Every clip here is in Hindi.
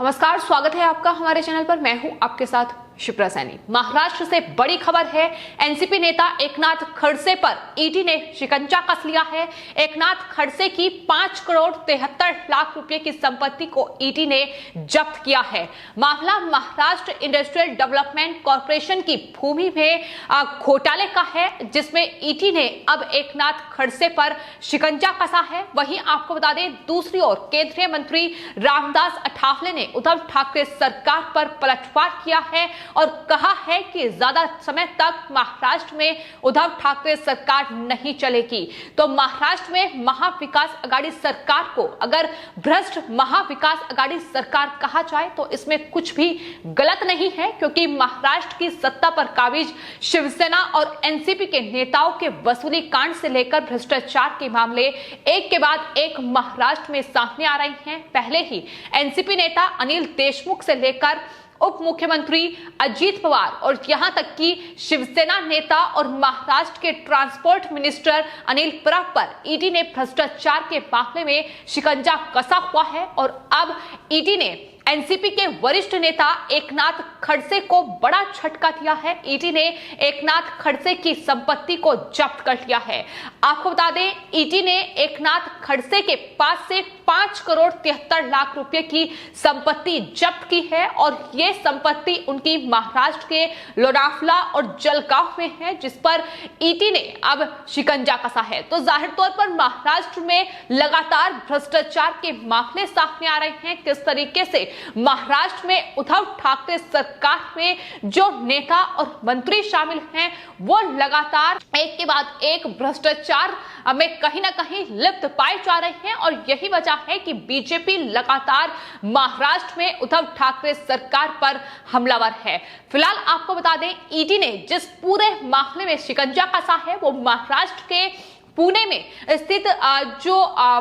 नमस्कार, स्वागत है आपका हमारे चैनल पर। मैं हूं आपके साथ शिप्रा सैनी। महाराष्ट्र से बड़ी खबर है। एनसीपी नेता एकनाथ खड़से पर ईडी ने शिकंजा कस लिया है। एकनाथ खड़से की 5 करोड़ 73 लाख रुपए की संपत्ति को ईडी ने जब्त किया है। मामला महाराष्ट्र इंडस्ट्रियल डेवलपमेंट कॉर्पोरेशन की भूमि में घोटाले का है, जिसमें ईडी ने अब एकनाथ खड़से पर शिकंजा कसा है। वहीं आपको बता दें, दूसरी ओर केंद्रीय मंत्री रामदास अठावले ने उद्धव ठाकरे सरकार पर पलटवार किया है और कहा है कि ज्यादा समय तक महाराष्ट्र में उद्धव ठाकरे सरकार नहीं चलेगी। तो महाराष्ट्र में महाविकास आघाड़ी सरकार को अगर भ्रष्ट महाविकास आघाड़ी सरकार कहा जाए तो इसमें कुछ भी गलत नहीं है, क्योंकि महाराष्ट्र की सत्ता पर काबिज शिवसेना और एनसीपी के नेताओं के वसूली कांड से लेकर भ्रष्टाचार के मामले एक के बाद एक महाराष्ट्र में सामने आ रहे हैं। पहले ही एनसीपी नेता अनिल देशमुख से लेकर उप मुख्यमंत्री अजीत पवार और यहां तक कि शिवसेना नेता और महाराष्ट्र के ट्रांसपोर्ट मिनिस्टर अनिल परब पर ईडी ने भ्रष्टाचार के मामले में शिकंजा कसा हुआ है। और अब ईडी ने एनसीपी के वरिष्ठ नेता एकनाथ खड़से को बड़ा झटका दिया है। ईडी ने एकनाथ खड़से की संपत्ति को जब्त कर लिया है। आपको बता दें, ईडी ने एकनाथ खड़से के पास से 5 करोड़ 73 लाख रुपए की संपत्ति जब्त की है और ये संपत्ति उनकी महाराष्ट्र के लोनावला और जलगांव में है, जिस पर ईडी ने अब शिकंजा कसा है। तो जाहिर तौर पर महाराष्ट्र में लगातार भ्रष्टाचार के मामले सामने आ रहे हैं। किस तरीके से महाराष्ट्र में उद्धव ठाकरे सरकार में जो नेता और मंत्री शामिल हैं, वो लगातार एक के बाद एक भ्रष्टाचार में कहीं ना कहीं लिप्त पाए जा रहे हैं और यही वजह है कि बीजेपी लगातार महाराष्ट्र में उद्धव ठाकरे सरकार पर हमलावर है। फिलहाल आपको बता दें, ईडी ने जिस पूरे मामले में शिकंजा कसा है वो महाराष्ट्र के पुणे में स्थित जो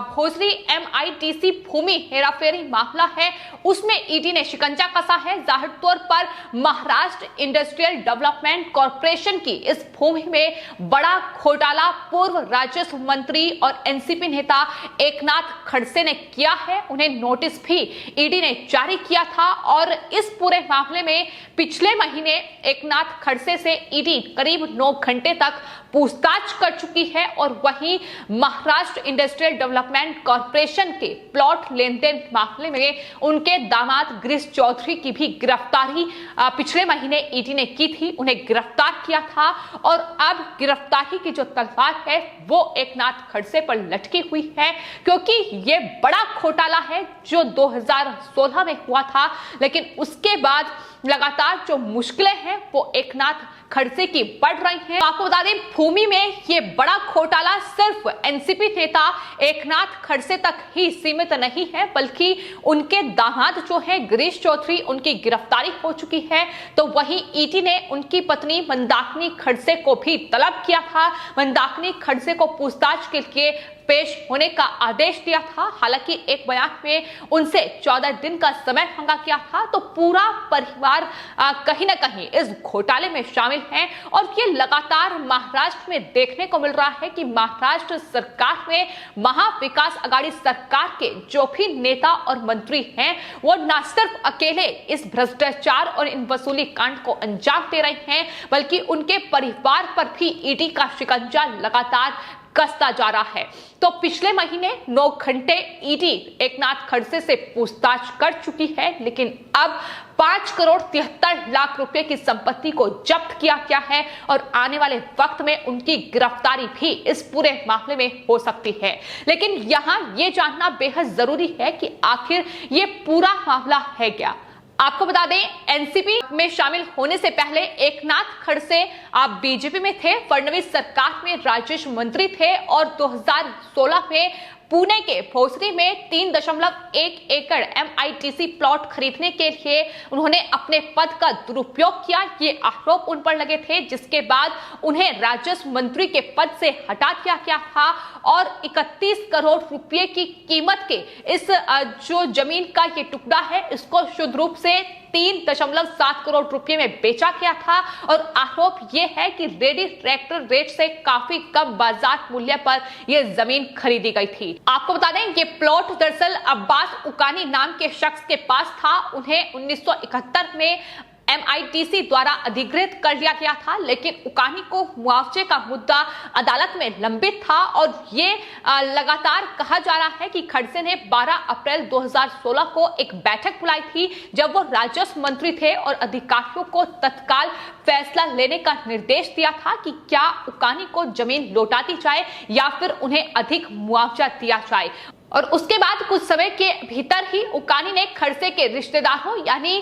भोसरी MIDC भूमि हेराफेरी मामला है, उसमें ईडी ने शिकंजा कसा है। जाहिर तौर पर महाराष्ट्र इंडस्ट्रियल डेवलपमेंट कॉर्पोरेशन की इस भूमि में बड़ा घोटाला पूर्व राजस्व मंत्री और एनसीपी नेता एकनाथ खड़से ने किया है। उन्हें नोटिस भी ईडी ने जारी किया था और इस पूरे मामले में पिछले महीने एकनाथ खड़से से ईडी करीब 9 घंटे तक पूछताछ कर चुकी है। और वहीं महाराष्ट्र इंडस्ट्रियल डेवलपमेंट कॉर्पोरेशन के प्लॉट लेन देन मामले में उनके दामाद गिरीश चौधरी की भी गिरफ्तारी पिछले महीने ईडी ने की थी। उन्हें गिरफ्तार किया था और अब गिरफ्तारी की जो तलवार है वो एकनाथ खड़से पर लटकी हुई है, क्योंकि ये बड़ा घोटाला है जो 2016 में हुआ था। लेकिन उसके बाद लगातार जो मुश्किलें हैं वो एकनाथ खड़से की बढ़ रही हैं। आपको बता दें, भूमि में ये बड़ा घोटाला सिर्फ एनसीपी नेता एकनाथ खड़से तक ही सीमित नहीं है, बल्कि उनके दामाद जो है गिरीश चौधरी, उनकी गिरफ्तारी हो चुकी है। तो वहीं ईडी ने उनकी पत्नी मंदाकिनी खड़से को भी तलब किया था। मंदाकिनी खड़से को पूछताछ के लिए पेश होने का आदेश दिया था। हालांकि एक बयान में उनसे 14 दिन का समय मांगा गया था। तो पूरा परिवार कहीं ना कहीं इस घोटाले में शामिल है और ये लगातार महाराष्ट्र में देखने को मिल रहा है कि महाराष्ट्र सरकार में महाविकास आघाड़ी सरकार के जो भी नेता और मंत्री हैं, वो न सिर्फ अकेले इस भ्रष्टाचार और इन वसूली कांड को अंजाम दे रहे हैं, बल्कि उनके परिवार पर भी ईडी का शिकंजा लगातार कसता जा रहा है। तो पिछले महीने 9 घंटे ईडी एकनाथ खड़से से पूछताछ कर चुकी है, लेकिन अब 5 करोड़ 73 लाख रुपए की संपत्ति को जब्त किया गया है और आने वाले वक्त में उनकी गिरफ्तारी भी इस पूरे मामले में हो सकती है। लेकिन यहाँ ये जानना बेहद जरूरी है कि आखिर ये पूरा मामला है क्या। आपको बता दें, एनसीपी में शामिल होने से पहले एकनाथ खड़से आप बीजेपी में थे, फडणवीस सरकार में राजस्व मंत्री थे और 2016 में पुणे के भोसरी में 3.1 एकड़ MIDC प्लॉट खरीदने के लिए उन्होंने अपने पद का दुरुपयोग किया। ये आरोप उन पर लगे थे, जिसके बाद उन्हें राजस्व मंत्री के पद से हटा दिया गया था और 31 करोड़ रुपए की कीमत के इस जो जमीन का ये टुकड़ा है, इसको शुद्ध रूप से 3.7 करोड़ रुपए में बेचा गया था और आरोप यह है कि रेडी ट्रैक्टर रेट से काफी कम बाजार मूल्य पर यह जमीन खरीदी गई थी। आपको बता दें ये प्लॉट दरअसल अब्बास उकानी नाम के शख्स के पास था। उन्हें 1971 में MIDC द्वारा अधिग्रहित कर लिया गया था, लेकिन उकानी को मुआवजे का मुद्दा अदालत में लंबित था और ये लगातार कहा जा रहा है कि खड़से ने 12 अप्रैल 2016 को एक बैठक बुलाई थी जब वो राजस्व मंत्री थे और अधिकारियों को तत्काल फैसला लेने का निर्देश दिया था कि क्या उकानी को जमीन लौटा दी जाए या फिर उन्हें अधिक मुआवजा दिया जाए। और उसके बाद कुछ समय के भीतर ही उकानी ने खड़से के रिश्तेदारों यानी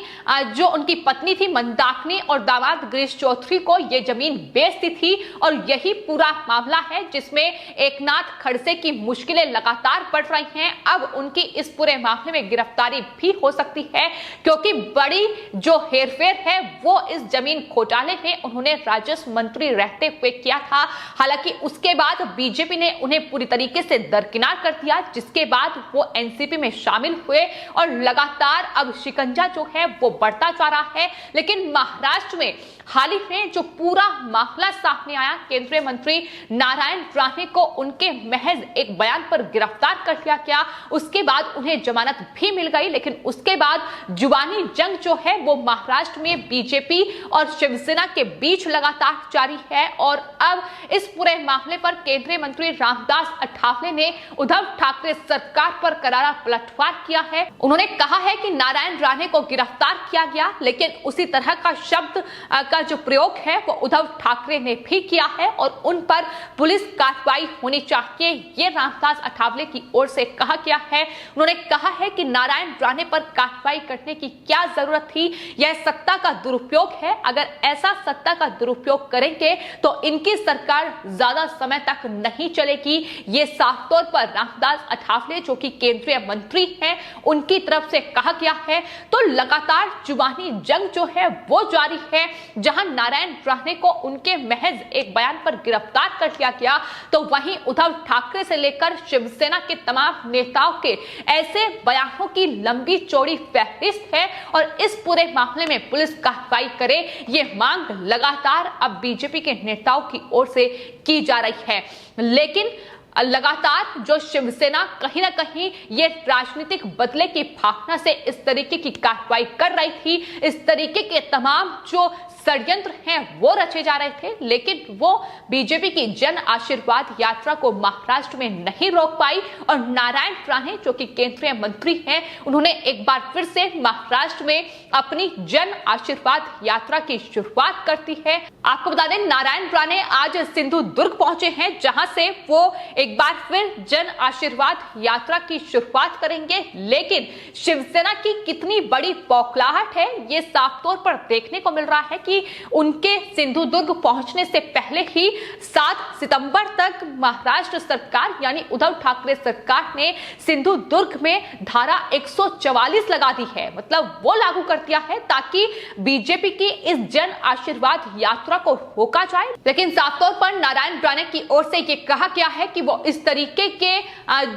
जो उनकी पत्नी थी मंदाकिनी और दामाद गिरीश चौधरी को ये जमीन बेच दी थी। और यही पूरा मामला है जिसमें एकनाथ खड़से की मुश्किलें लगातार बढ़ रही हैं। अब उनकी इस पूरे मामले में गिरफ्तारी भी हो सकती है क्योंकि बड़ी जो हेरफेर है वो इस जमीन घोटाले में उन्होंने राजस्व मंत्री रहते हुए किया था। हालांकि उसके बाद बीजेपी ने उन्हें पूरी तरीके से दरकिनार कर दिया, जिसके बाद वो एनसीपी में शामिल हुए और लगातार अब शिकंजा जो है वो बढ़ता जा रहा है। लेकिन महाराष्ट्र में हाल ही में जो पूरा मामला सामने आया, केंद्रीय मंत्री नारायण राणे को उनके महज एक बयान पर गिरफ्तार कर लिया गया। उसके बाद उन्हें जमानत भी मिल गई, लेकिन उसके बाद जुबानी जंग जो है वो महाराष्ट्र में बीजेपी और शिवसेना के बीच लगातार जारी है। और अब इस पूरे मामले पर केंद्रीय मंत्री रामदास अठावले ने उद्धव ठाकरे सरकार पर करारा पलटवार किया है। उन्होंने कहा है कि नारायण राणे को गिरफ्तार किया गया, लेकिन उसी तरह का शब्द का जो प्रयोग है वो उद्धव ठाकरे ने भी किया है और उन पर पुलिस कार्रवाई होनी चाहिए, ये रामदास अठावले की ओर से कहा गया है। उन्होंने कहा है कि नारायण राणे पर कार्रवाई करने की क्या जरूरत थी, यह सत्ता का दुरुपयोग है। अगर ऐसा सत्ता का दुरुपयोग करेंगे तो इनकी सरकार ज्यादा समय तक नहीं चलेगी। ये साफ तौर पर रामदास अठावले जो कि केंद्रीय मंत्री हैं उनकी तरफ से कहा गया है। तो लगातार जुबानी जंग जो है वो जारी है। जहां नारायण राणे को उनके महज एक बयान पर गिरफ्तार कर लिया गया, तो वहीं उद्धव ठाकरे से लेकर शिवसेना के तमाम नेताओं के ऐसे बयानों की लंबी चौड़ी फहरिस्त है और इस पूरे मामले में पुलिस कार्रवाई करे, ये मांग लगातार अब बीजेपी के नेताओं की ओर से की जा रही है। लेकिन लगातार जो शिवसेना कहीं ना कहीं ये राजनीतिक बदले की भावना से इस तरीके की कार्रवाई कर रही थी, इस तरीके के तमाम जो षड्यंत्र हैं वो रचे जा रहे थे, लेकिन वो बीजेपी की जन आशीर्वाद यात्रा को महाराष्ट्र में नहीं रोक पाई। और नारायण राणे जो कि केंद्रीय मंत्री हैं, उन्होंने एक बार फिर से महाराष्ट्र में अपनी जन आशीर्वाद यात्रा की शुरुआत करती है। आपको बता दें नारायण राणे आज सिंधुदुर्ग पहुंचे हैं, जहां से वो एक बार फिर जन आशीर्वाद यात्रा की शुरुआत करेंगे। लेकिन शिवसेना की कितनी बड़ी बौखलाहट है ये साफ तौर पर देखने को मिल रहा है कि उनके सिंधुदुर्ग पहुंचने से पहले ही 7 सितंबर तक महाराष्ट्र सरकार यानी उद्धव ठाकरे सरकार ने सिंधुदुर्ग में धारा 144 लगा दी है, मतलब वो लागू कर दिया है ताकि बीजेपी की इस जन आशीर्वाद यात्रा को रोका जाए। लेकिन साफ तौर पर नारायण राणे की ओर से ये कहा गया है कि वो इस तरीके के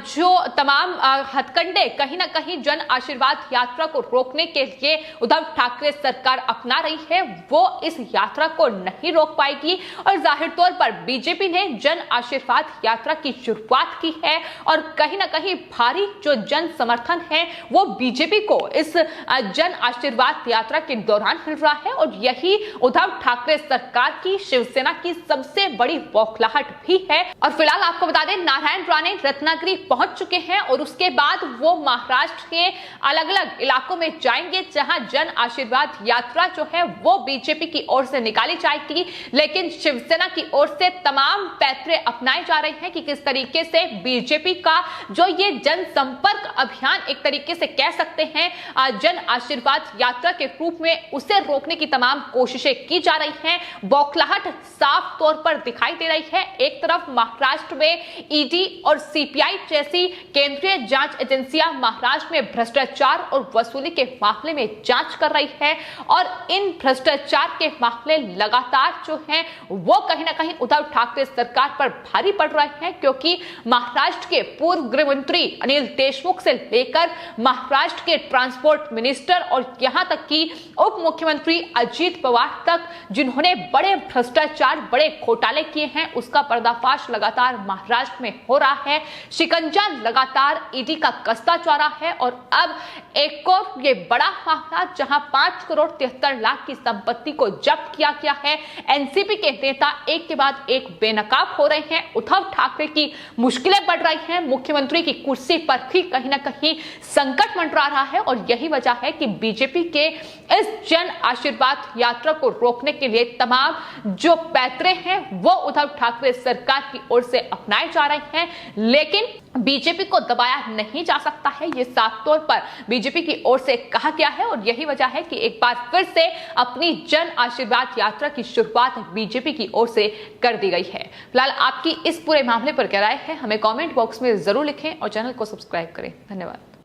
जो तमाम हथकंडे कहीं ना कहीं जन आशीर्वाद यात्रा को रोकने के लिए उद्धव ठाकरे सरकार अपना रही है वो इस यात्रा को नहीं रोक पाएगी। और जाहिर तौर पर बीजेपी ने जन आशीर्वाद यात्रा की शुरुआत की है और कहीं ना कहीं भारी जो जन समर्थन है वो बीजेपी को इस जन आशीर्वाद यात्रा के दौरान मिल रहा है। और यही उद्धव ठाकरे सरकार की शिवसेना की सबसे बड़ी बौखलाहट भी है। और फिलहाल आपको बता दें नारायण राणे रत्नागिरी पहुंच चुके हैं और उसके बाद वो महाराष्ट्र के अलग अलग इलाकों में जाएंगे जहां जन आशीर्वाद यात्रा जो है वो बीजेपी की ओर से निकाली जाएगी। लेकिन शिवसेना की ओर से तमाम पैतरे अपनाए जा रहे हैं कि किस तरीके से बीजेपी का जो ये जनसंपर्क अभियान एक तरीके से कह सकते हैं जन आशीर्वाद यात्रा के रूप में उसे रोकने की तमाम कोशिशें की जा रही हैं। बौखलाहट साफ तौर पर दिखाई दे रही है। एक तरफ महाराष्ट्र में ईडी और सीबीआई जैसी केंद्रीय जांच एजेंसियां महाराष्ट्र में भ्रष्टाचार और वसूली के मामले में जांच कर रही है और इन भ्रष्टाचार के मामले लगातार जो हैं वो कहीं ना कहीं उद्धव ठाकरे सरकार पर भारी पड़ रहे हैं, क्योंकि महाराष्ट्र के पूर्व गृह मंत्री अनिल देशमुख से लेकर महाराष्ट्र के ट्रांसपोर्ट मिनिस्टर और यहां तक कि उप मुख्यमंत्री अजीत पवार तक जिन्होंने बड़े भ्रष्टाचार, बड़े घोटाले किए हैं, उसका पर्दाफाश लगातार महाराष्ट्र में हो रहा है। शिकंजा लगातार ईडी का कसता जा रहा है और अब एक और ये बड़ा मामला जहां 5 करोड़ 73 लाख की संपत्ति को जब्त किया गया है। एनसीपी के नेता एक के बाद एक बेनकाब हो रहे हैं। उद्धव ठाकरे की मुश्किलें बढ़ रही हैं। मुख्यमंत्री की कुर्सी पर भी कहीं ना कहीं संकट मंडरा रहा है और यही वजह है कि बीजेपी के इस जन आशीर्वाद यात्रा को रोकने के लिए तमाम जो पैतरे हैं वो उद्धव ठाकरे सरकार की ओर से अपनाए जा रहे हैं, लेकिन बीजेपी को दबाया नहीं जा सकता है, ये साफ तौर पर बीजेपी की ओर से कहा गया है और यही वजह है कि एक बार फिर से अपनी जन आशीर्वाद यात्रा की शुरुआत बीजेपी की ओर से कर दी गई है। फिलहाल आपकी इस पूरे मामले पर क्या राय है, हमें कमेंट बॉक्स में जरूर लिखें और चैनल को सब्सक्राइब करें। धन्यवाद।